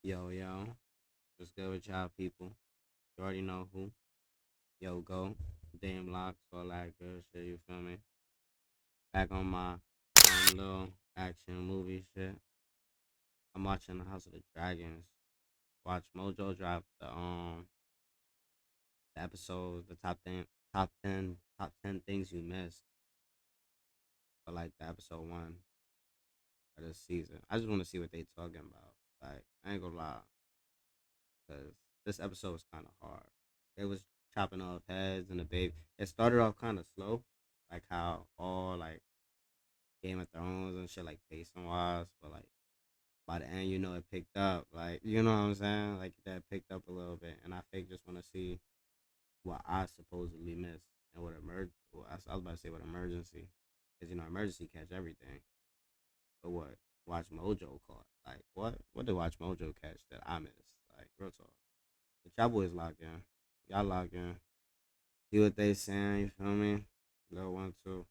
Yo, what's good with y'all people? You already know who. Yo, go. Damelocks, all that good shit, you feel me? Back on my little action movie shit. I'm watching the House of the Dragons. WatchMojo dropped the episode, the top ten things you missed for like the episode one of this season. I just want to see what they talking about. Like, I ain't gonna lie, because this episode was kind of hard. They was chopping off heads and the baby. It started off kind of slow, like how all like Game of Thrones and shit, like pacing wise, but like by the end, it picked up. Like, you know what I'm saying? Like that picked up a little bit, and I think just want to see what I supposedly missed and what emerged. Well, I was about to say what emergency, because emergency catch everything. But what Watch Mojo caught? Like what? What did Watch Mojo catch that I missed? Like real talk. The y'all boys lock in. Y'all lock in. See what they saying. You feel me? Little 1, 2.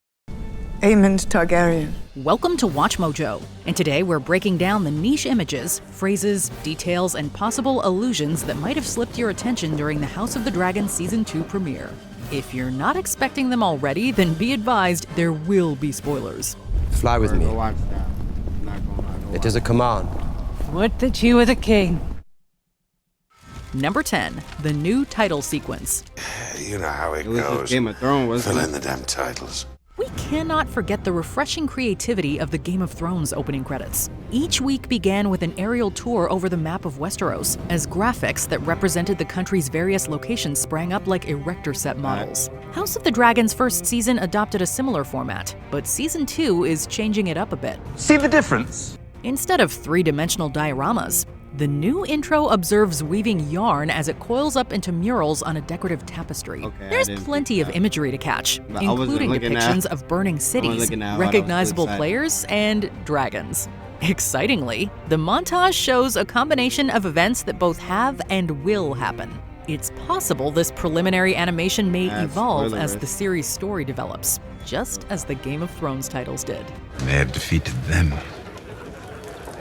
Aemond Targaryen. Welcome to WatchMojo, and today we're breaking down the niche images, phrases, details, and possible allusions that might have slipped your attention during the House of the Dragon Season 2 premiere. If you're not expecting them already, then be advised there will be spoilers. Fly with me. Go watch that. I'm not gonna lie, go It is a watch command. Would that you were the king. Number 10, the new title sequence. You know how it It was just goes. Game of Thrones, wasn't Fill it? in the damn titles. We cannot forget the refreshing creativity of the Game of Thrones opening credits. Each week began with an aerial tour over the map of Westeros, as graphics that represented the country's various locations sprang up like erector set models. House of the Dragon's first season adopted a similar format, but Season 2 is changing it up a bit. See the difference? Instead of three-dimensional dioramas, the new intro observes weaving yarn as it coils up into murals on a decorative tapestry. Okay, I There's didn't plenty think of that. imagery to catch, But I wasn't including looking at- depictions of burning cities, looking at what I was recognizable excited. players, and dragons. Excitingly, the montage shows a combination of events that both have and will happen. It's possible this preliminary animation may That's evolve as spoilerish. the series' story develops, just as the Game of Thrones titles did. They have defeated them,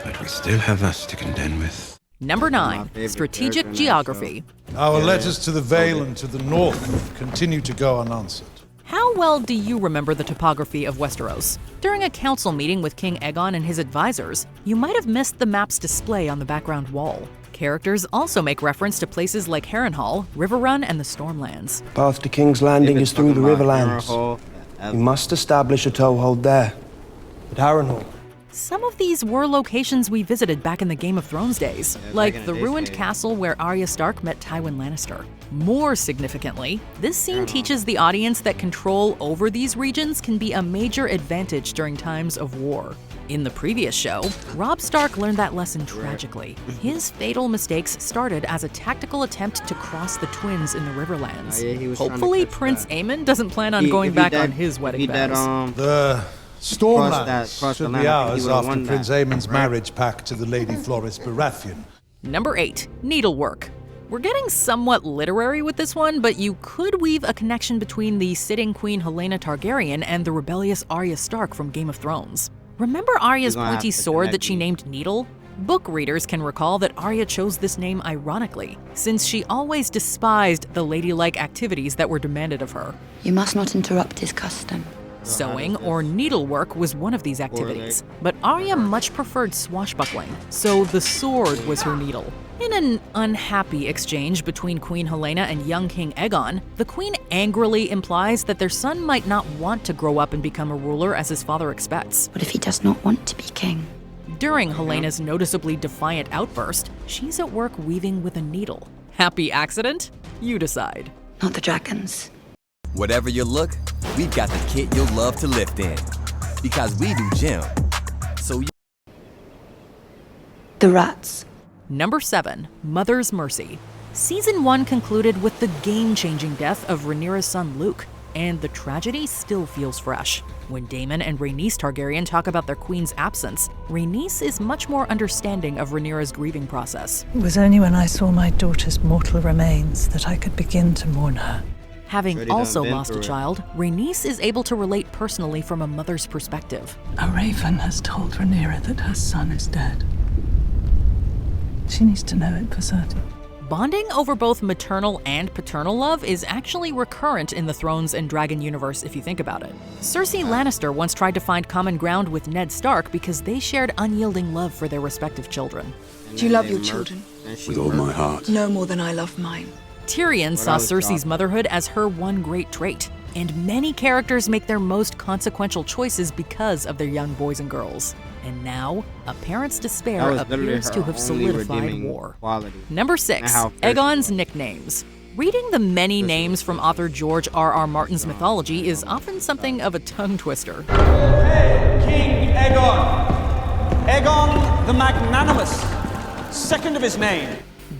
but we still have us to contend with. Number My 9, favorite strategic character in that geography. Our Yeah. letters to the Vale and to the north continue to go unanswered. How well do you remember the topography of Westeros? During a council meeting with King Aegon and his advisors, you might have missed the map's display on the background wall. Characters also make reference to places like Harrenhal, Riverrun, and the Stormlands. Path to King's Landing is through the Riverlands. Riverlands. We must establish a toehold there. At Harrenhal. Some of these were locations we visited back in the Game of Thrones days, back like in the the days, ruined yeah. castle where Arya Stark met Tywin Lannister. More significantly, this scene teaches the audience that control over these regions can be a major advantage during times of war. In the previous show, Robb Stark learned that lesson tragically. His fatal mistakes started as a tactical attempt to cross the twins in the Riverlands. Oh, yeah, he was trying to Hopefully, catch Prince that. Aemon doesn't plan on He- going if he back dead- on his if wedding he dead, vows. The Stormlands cross the should land, be I think he ours would've after won Prince that, Aemon's right? marriage pact to the Lady Floris Baratheon. Number 8, needlework. We're getting somewhat literary with this one, but you could weave a connection between the sitting Queen Helaena Targaryen and the rebellious Arya Stark from Game of Thrones. Remember Arya's You're gonna pointy have to sword connect that she these. named Needle? Book readers can recall that Arya chose this name ironically, since she always despised the ladylike activities that were demanded of her. You must not interrupt his custom. Sewing or needlework was one of these activities, but Arya much preferred swashbuckling, so the sword was her needle. In an unhappy exchange between Queen Helaena and young King Aegon, the queen angrily implies that their son might not want to grow up and become a ruler as his father expects. What if he does not want to be king? During Helena's noticeably defiant outburst, she's at work weaving with a needle. Happy accident? You decide. Not the dragons. Whatever your look, we've got the kit you'll love to lift in. Because we do gym. So you The rats. Number 7, Mother's Mercy. Season 1 concluded with the game-changing death of Rhaenyra's son Luke, and the tragedy still feels fresh. When Daemon and Rhaenys Targaryen talk about their queen's absence, Rhaenys is much more understanding of Rhaenyra's grieving process. It was only when I saw my daughter's mortal remains that I could begin to mourn her. Having Already done also been lost a through it. child, Rhaenys is able to relate personally from a mother's perspective. A raven has told Rhaenyra that her son is dead. She needs to know it for certain. Bonding over both maternal and paternal love is actually recurrent in the Thrones and Dragon universe if you think about it. Cersei Lannister once tried to find common ground with Ned Stark because they shared unyielding love for their respective children. Do you love your children? With all my heart. No more than I love mine. Tyrion saw Cersei's motherhood as her one great trait, and many characters make their most consequential choices because of their young boys and girls. And now, a parent's despair appears to have solidified war. Number 6, Aegon's nicknames. Reading the many names from author George R.R. Martin's mythology is often something of a tongue twister. Hey, King Aegon! Aegon the Magnanimous, second of his name.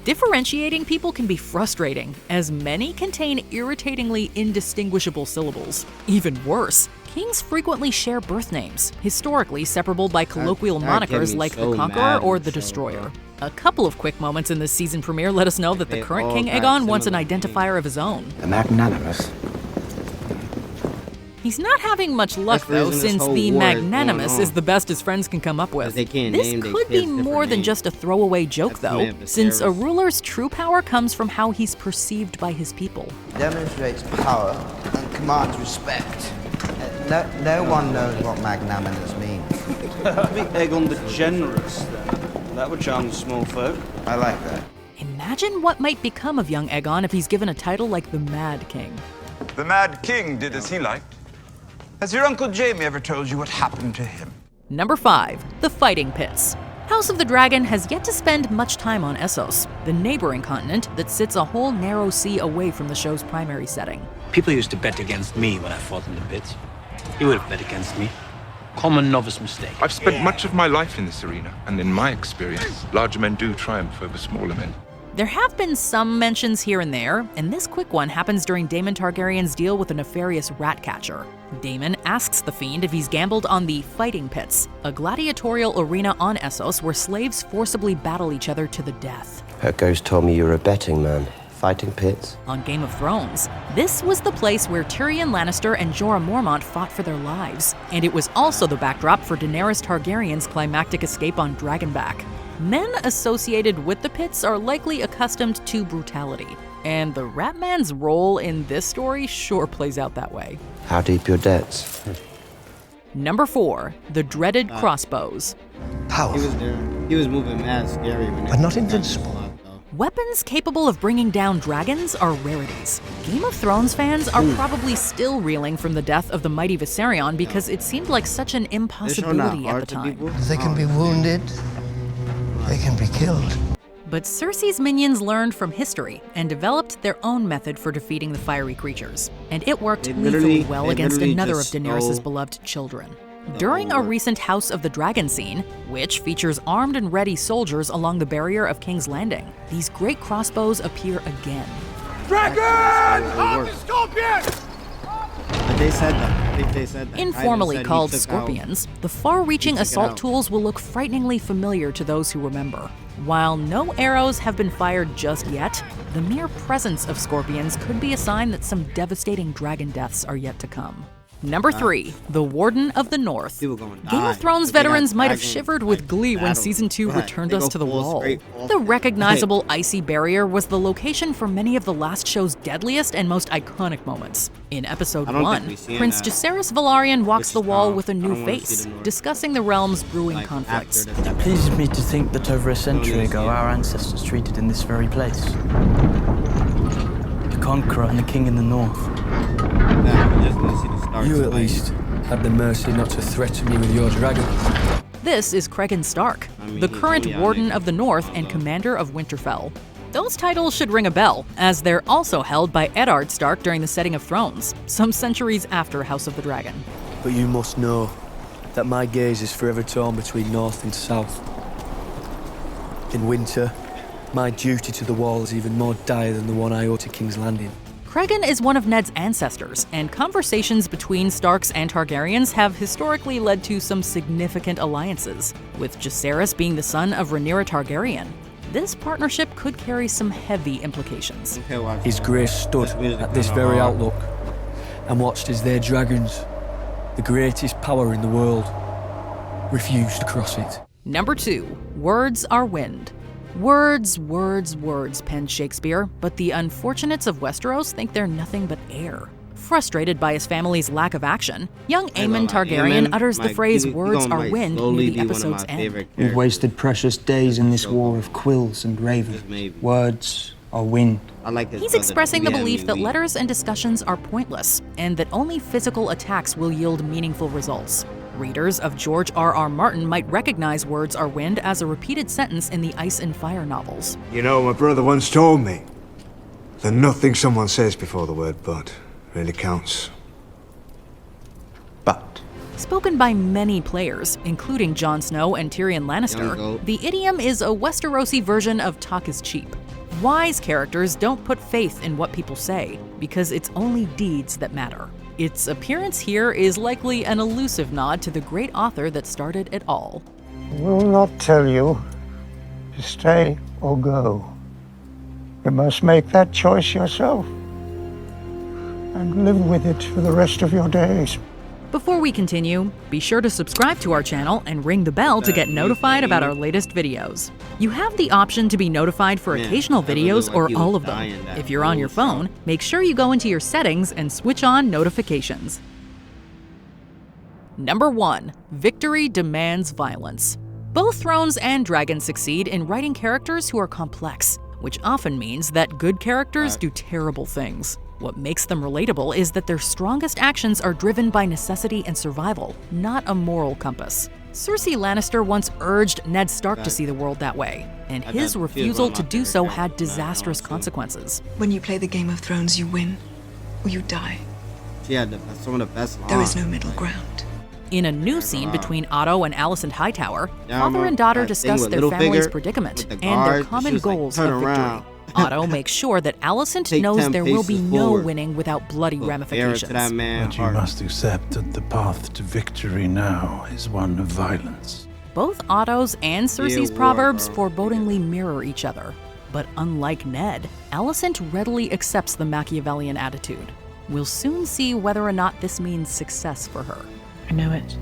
Differentiating people can be frustrating, as many contain irritatingly indistinguishable syllables. Even worse, kings frequently share birth names, historically separable by colloquial monikers like the Conqueror or the Destroyer. A couple of quick moments in this season premiere let us know that the current King Aegon wants an identifier of his own. The Magnanimous. He's not having much luck, though, since the Magnanimous is the best his friends can come up with. This could be more than just a throwaway joke, though, since a ruler's true power comes from how he's perceived by his people. He demonstrates power and commands respect. No one knows what magnanimous means. I think Aegon the Generous, then. That would charm the small folk. I like that. Imagine what might become of young Aegon if he's given a title like the Mad King. The Mad King did as he liked. Has your Uncle Jaime ever told you what happened to him? Number 5, the Fighting Pits. House of the Dragon has yet to spend much time on Essos, the neighboring continent that sits a whole narrow sea away from the show's primary setting. People used to bet against me when I fought in the pits. You would have bet against me. Common novice mistake. I've spent much of my life in this arena, and in my experience, larger men do triumph over smaller men. There have been some mentions here and there, and this quick one happens during Daemon Targaryen's deal with a nefarious rat catcher. Daemon asks the Fiend if he's gambled on the Fighting Pits, a gladiatorial arena on Essos where slaves forcibly battle each other to the death. Her ghost told me you're a betting man. Fighting Pits? On Game of Thrones, this was the place where Tyrion Lannister and Jorah Mormont fought for their lives, and it was also the backdrop for Daenerys Targaryen's climactic escape on Dragonback. Men associated with the pits are likely accustomed to brutality, and the Rat Man's role in this story sure plays out that way. How deep your debts? Number 4, the dreaded crossbows. Powerful. He was there. He was moving mad scary. But not invincible. Weapons capable of bringing down dragons are rarities. Game of Thrones fans are probably still reeling from the death of the mighty Viserion because it seemed like such an impossibility at the time. They can be wounded. They can be killed. But Cersei's minions learned from history and developed their own method for defeating the fiery creatures. And it worked lethally well against another of Daenerys' beloved children. During a recent House of the Dragon scene, which features armed and ready soldiers along the barrier of King's Landing, these great crossbows appear again. Dragon! On the Scorpion! But they said that. I think they said that. Informally called Scorpions, the far-reaching assault tools will look frighteningly familiar to those who remember. While no arrows have been fired just yet, the mere presence of Scorpions could be a sign that some devastating dragon deaths are yet to come. Number 3, the Warden of the North. Game of Thrones veterans might have shivered with glee when Season 2 returned us to the Wall. The recognizable icy barrier was the location for many of the last show's deadliest and most iconic moments. In Episode 1, Prince Jacaerys Velaryon walks the wall with a new face, discussing the realm's brewing conflicts. It pleases me to think that over a century ago our ancestors treated in this very place. The Conqueror and the King in the North. You at least had the mercy not to threaten me with your dragon. This is Cregan Stark, the current Warden of the North and Commander of Winterfell. Those titles should ring a bell, as they're also held by Eddard Stark during the setting of Thrones, some centuries after House of the Dragon. But you must know that my gaze is forever torn between north and south. In winter, my duty to the wall is even more dire than the one I owe to King's Landing. Cregan is one of Ned's ancestors, and conversations between Starks and Targaryens have historically led to some significant alliances, with Jacaerys being the son of Rhaenyra Targaryen. This partnership could carry some heavy implications. His Grace stood at this very outlook and watched as their dragons, the greatest power in the world, refused to cross it. Number 2, words are wind. Words, words, words, penned Shakespeare, but the unfortunates of Westeros think they're nothing but air. Frustrated by his family's lack of action, young Aemon Targaryen utters the phrase "words are wind" near the episode's end. We've wasted precious days in this war of quills and ravens. Words are wind. He's expressing the belief that letters and discussions are pointless, and that only physical attacks will yield meaningful results. Readers of George R.R. Martin might recognize "words are wind" as a repeated sentence in the Ice and Fire novels. You know, my brother once told me that nothing someone says before the word "but" really counts. Spoken by many players, including Jon Snow and Tyrion Lannister, the idiom is a Westerosi version of talk is cheap. Wise characters don't put faith in what people say, because it's only deeds that matter. Its appearance here is likely an elusive nod to the great author that started it all. I will not tell you to stay or go. You must make that choice yourself and live with it for the rest of your days. Before we continue, be sure to subscribe to our channel and ring the bell to get notified about our latest videos. You have the option to be notified for occasional videos or all of them. If you're on your phone, make sure you go into your settings and switch on notifications. Number 1. Victory demands violence. Both Thrones and Dragons succeed in writing characters who are complex, which often means that good characters do terrible things. What makes them relatable is that their strongest actions are driven by necessity and survival, not a moral compass. Cersei Lannister once urged Ned Stark to see the world that way, and his refusal to do so had disastrous consequences. When you play the Game of Thrones, you win, or you die. She had some of the best lines. There is no middle ground. In a new scene between Otto and Alicent Hightower, father and daughter discuss their family's predicament and their common goals of victory. Otto makes sure that Alicent knows there will be no winning without bloody ramifications. But you must accept that the path to victory now is one of violence. Both Otto's and Cersei's proverbs forebodingly mirror each other. But unlike Ned, Alicent readily accepts the Machiavellian attitude. We'll soon see whether or not this means success for her. I know it.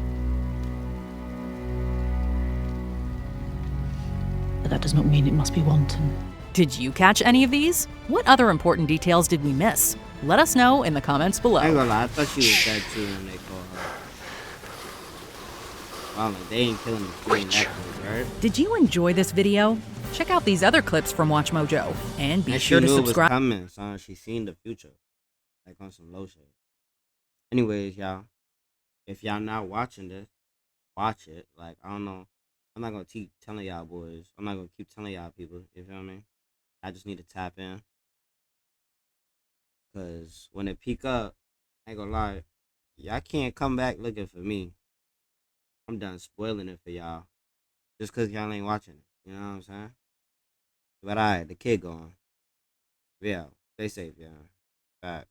But that does not mean it must be wanton. Did you catch any of these? What other important details did we miss? Let us know in the comments below. I ain't gonna lie, I thought she was dead too when they called her. Wow, like, they ain't killing the queen that quick, right? Did you enjoy this video? Check out these other clips from WatchMojo, and be sure to subscribe. It was coming, son. She seen the future, like on some low shit. Anyways, y'all, if y'all not watching this, watch it. Like, I don't know, I'm not gonna keep telling y'all boys. I'm not gonna keep telling y'all people. You feel me? I just need to tap in. Cause when it peak up, I ain't gonna lie, y'all can't come back looking for me. I'm done spoiling it for y'all. Just cause y'all ain't watching it. You know what I'm saying? But alright, the kid gone. Yeah, stay safe, yeah. Facts.